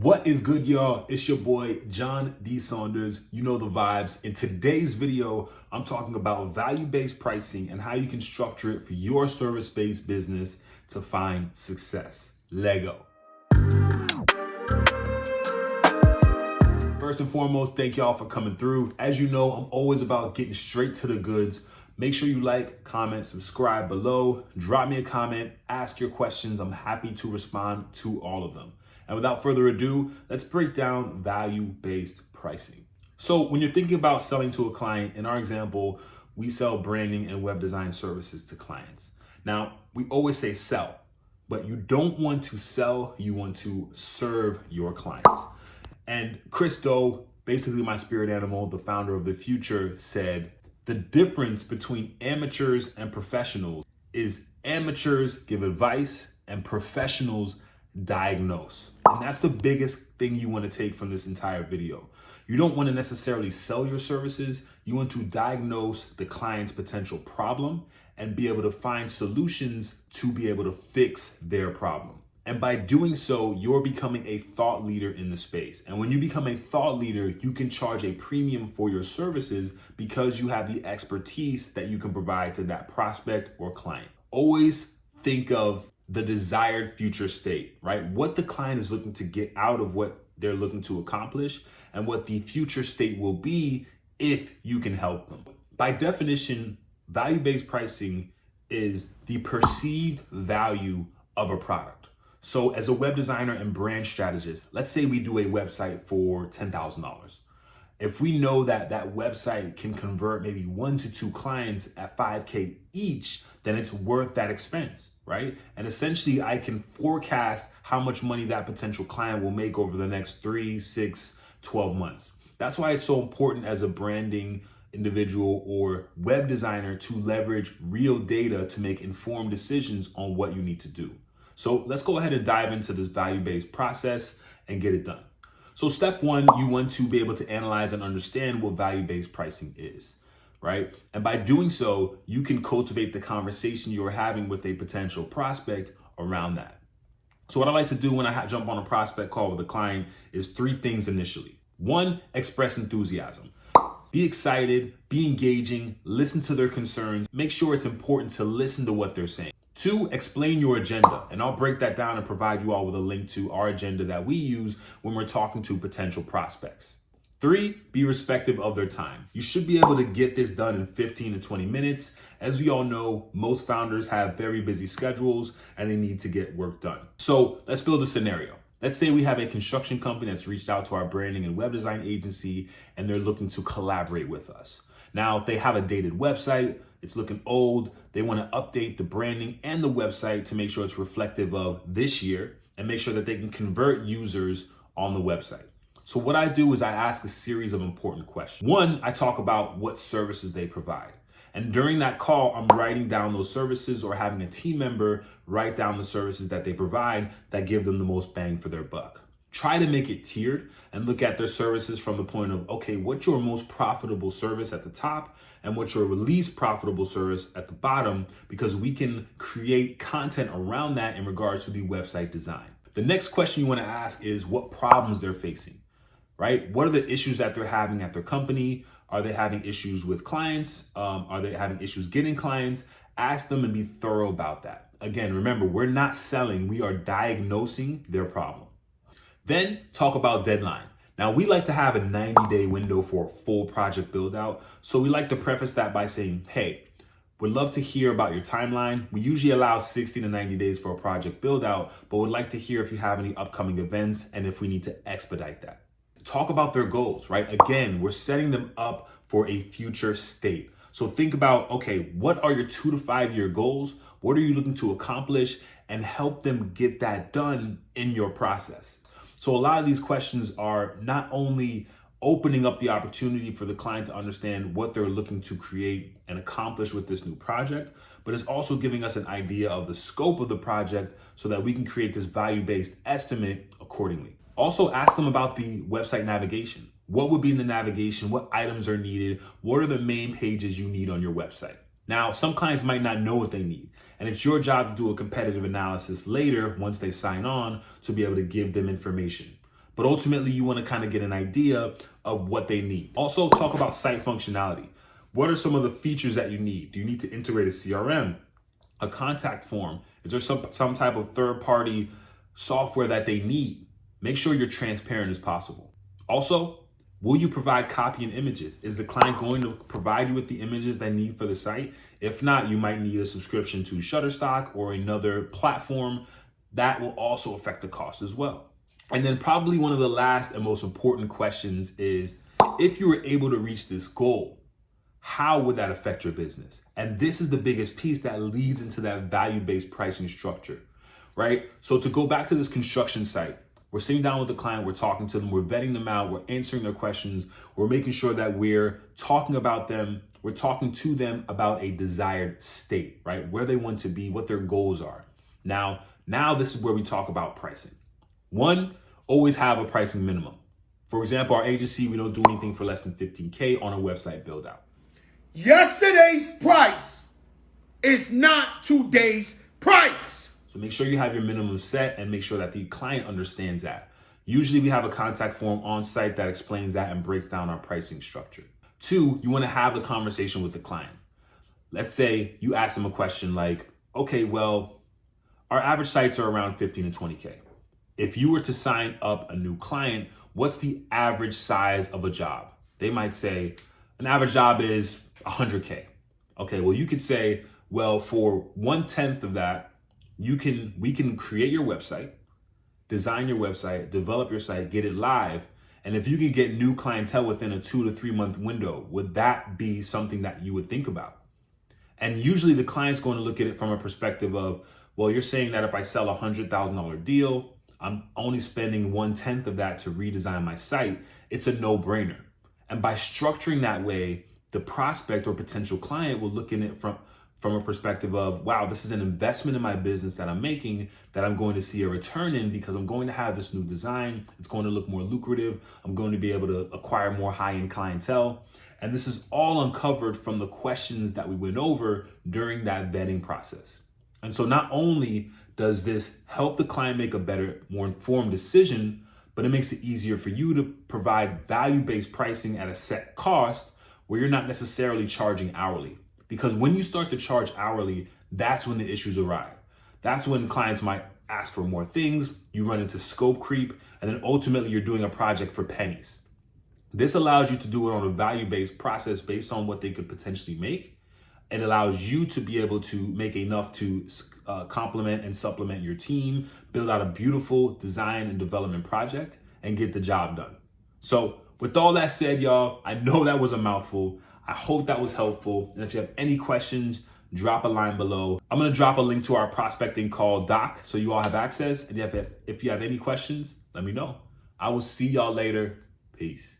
What is good, y'all? It's your boy, John D. Saunders. You know the vibes. In today's video, I'm talking about value-based pricing and how you can structure it for your service-based business to find success. Lego. First and foremost, thank y'all for coming through. As you know, I'm always about getting straight to the goods. Make sure you like, comment, subscribe below. Drop me a comment, ask your questions. I'm happy to respond to all of them. And without further ado, let's break down value-based pricing. So when you're thinking about selling to a client, in our example, we sell branding and web design services to clients. Now, we always say sell, but you don't want to sell, you want to serve your clients. And Chris Doe, basically my spirit animal, the founder of The Future, said, the difference between amateurs and professionals is amateurs give advice and professionals diagnose. And that's the biggest thing you want to take from this entire video. You don't want to necessarily sell your services. You want to diagnose the client's potential problem and be able to find solutions to be able to fix their problem. And by doing so, you're becoming a thought leader in the space. And when you become a thought leader, you can charge a premium for your services because you have the expertise that you can provide to that prospect or client. Always think of the desired future state, right? What the client is looking to get out of what they're looking to accomplish and what the future state will be if you can help them. By definition, value-based pricing is the perceived value of a product. So as a web designer and brand strategist, let's say we do a website for $10,000. If we know that that website can convert maybe 1 to 2 clients at $5K each, then it's worth that expense, right? And essentially I can forecast how much money that potential client will make over the next 3, 6, 12 months. That's why it's so important as a branding individual or web designer to leverage real data to make informed decisions on what you need to do. So let's go ahead and dive into this value-based process and get it done. So step 1, you want to be able to analyze and understand what value-based pricing is, right? And by doing so, you can cultivate the conversation you're having with a potential prospect around that. So what I like to do when I jump on a prospect call with a client is 3 things initially. 1, express enthusiasm. Be excited, be engaging, listen to their concerns. Make sure it's important to listen to what they're saying. 2, explain your agenda, and I'll break that down and provide you all with a link to our agenda that we use when we're talking to potential prospects. 3, be respectful of their time. You should be able to get this done in 15 to 20 minutes. As we all know, most founders have very busy schedules and they need to get work done. So let's build a scenario. Let's say we have a construction company that's reached out to our branding and web design agency and they're looking to collaborate with us. Now, they have a dated website, it's looking old, they want to update the branding and the website to make sure it's reflective of this year and make sure that they can convert users on the website. So what I do is I ask a series of important questions. 1, I talk about what services they provide. And during that call, I'm writing down those services or having a team member write down the services that they provide that give them the most bang for their buck. Try to make it tiered and look at their services from the point of, okay, what's your most profitable service at the top and what's your least profitable service at the bottom, because we can create content around that in regards to the website design. The next question you want to ask is what problems they're facing, right? What are the issues that they're having at their company? Are they having issues with clients? Are they having issues getting clients? Ask them and be thorough about that. Again, remember, we're not selling, we are diagnosing their problem. Then talk about deadline. Now, we like to have a 90-day window for a full project build out. So we like to preface that by saying, hey, we'd love to hear about your timeline. We usually allow 60 to 90 days for a project build out, but would like to hear if you have any upcoming events and if we need to expedite that. Talk about their goals, right? Again, we're setting them up for a future state. So think about, okay, what are your 2 to 5 year goals? What are you looking to accomplish? And help them get that done in your process. So a lot of these questions are not only opening up the opportunity for the client to understand what they're looking to create and accomplish with this new project, but it's also giving us an idea of the scope of the project so that we can create this value-based estimate accordingly. Also ask them about the website navigation. What would be in the navigation? What items are needed? What are the main pages you need on your website? Now, some clients might not know what they need, and it's your job to do a competitive analysis later once they sign on to be able to give them information. but ultimately you want to kind of get an idea of what they need. Also, talk about site functionality. What are some of the features that you need? Do you need to integrate a CRM, a contact form? Is there some type of third-party software that they need? Make sure you're transparent as possible. Also, will you provide copy and images? Is the client going to provide you with the images they need for the site? If not, you might need a subscription to Shutterstock or another platform. That will also affect the cost as well. And then probably one of the last and most important questions is, if you were able to reach this goal, how would that affect your business? And this is the biggest piece that leads into that value-based pricing structure, right? So to go back to this construction site, we're sitting down with the client, we're talking to them, we're vetting them out, we're answering their questions, we're making sure that we're talking about them, we're talking to them about a desired state, right? Where they want to be, what their goals are. Now this is where we talk about pricing. One, always have a pricing minimum. For example, our agency, we don't do anything for less than 15K on a website build out. Yesterday's price is not today's price. So make sure you have your minimum set and make sure that the client understands that. Usually we have a contact form on site that explains that and breaks down our pricing structure. Two, you want to have the conversation with the client. Let's say you ask them a question like, okay, well, our average sites are around 15 to 20K. If you were to sign up a new client, what's the average size of a job? They might say an average job is 100K. Okay, well, you could say, well, for 1/10 of that, we can create your website, design your website, develop your site, get it live. And if you can get new clientele within a 2 to 3 month window, would that be something that you would think about? And usually the client's going to look at it from a perspective of, well, you're saying that if I sell a $100,000 deal, I'm only spending 1/10 of that to redesign my site. It's a no-brainer. And by structuring that way, the prospect or potential client will look at it from a perspective of, wow, this is an investment in my business that I'm making that I'm going to see a return in because I'm going to have this new design. It's going to look more lucrative. I'm going to be able to acquire more high-end clientele. And this is all uncovered from the questions that we went over during that vetting process. And so not only does this help the client make a better, more informed decision, but it makes it easier for you to provide value-based pricing at a set cost where you're not necessarily charging hourly. Because when you start to charge hourly, that's when the issues arrive. That's when clients might ask for more things, you run into scope creep, and then ultimately you're doing a project for pennies. This allows you to do it on a value-based process based on what they could potentially make. It allows you to be able to make enough to complement and supplement your team, build out a beautiful design and development project, and get the job done. So with all that said, y'all, I know that was a mouthful. I hope that was helpful. And if you have any questions, drop a line below. I'm going to drop a link to our prospecting call doc so you all have access. And if you have any questions, let me know. I will see y'all later. Peace.